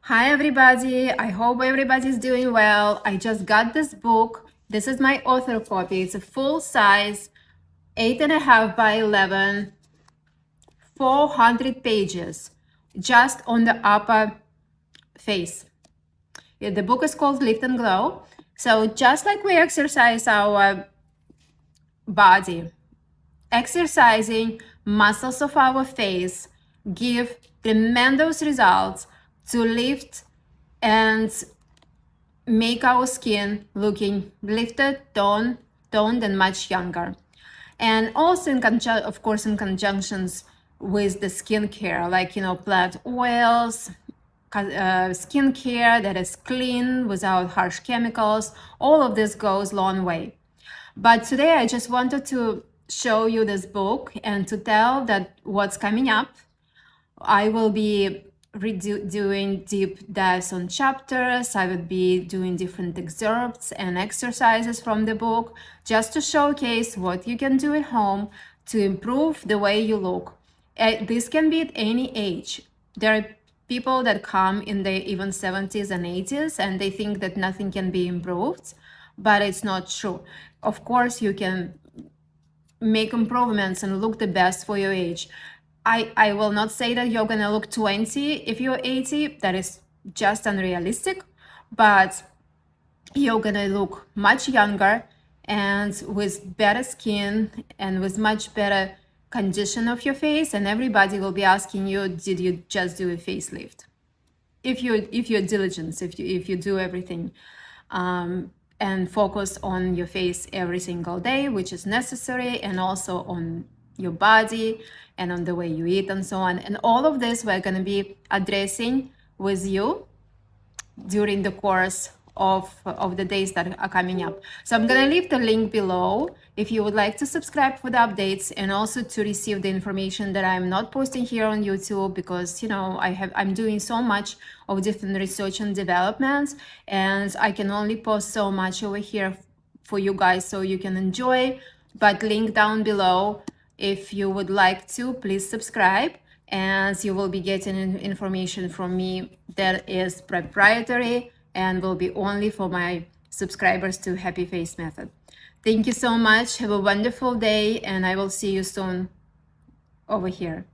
Hi everybody, I hope everybody's doing well. I just got this book. This is my author copy. It's a full size, 8.5 by 11, 400 pages, just on the upper face. The book is called Lift and Glow. So just like we exercise our body, exercising muscles of our face give tremendous results to lift and make our skin looking lifted, toned, and much younger. And also of course, in conjunctions with the skincare, like, plant oils, skincare that is clean without harsh chemicals. All of this goes a long way. But today I just wanted to show you this book and to tell that what's coming up. I will be doing deep dives on chapters. I would be doing different excerpts and exercises from the book just to showcase what you can do at home to improve the way you look. This can be at any age. There are people that come in their even 70s and 80s and they think that nothing can be improved, but it's not true. Of course, you can make improvements and look the best for your age. I will not say that you're gonna look 20 if you're 80. That is just unrealistic, but you're gonna look much younger and with better skin and with much better condition of your face, and everybody will be asking you, did you just do a facelift? If you're diligent, if you do everything and focus on your face every single day, which is necessary, and also on your body and on the way you eat and so on. And all of this we're going to be addressing with you during the course of the days that are coming up. So I'm going to leave the link below if you would like to subscribe for the updates and also to receive the information that I'm not posting here on YouTube, because I'm doing so much of different research and developments, and I can only post so much over here for you guys so you can enjoy. But link down below if you would like to, please subscribe, and you will be getting information from me that is proprietary and will be only for my subscribers to Happy Face Method. Thank you so much. Have a wonderful day, and I will see you soon over here.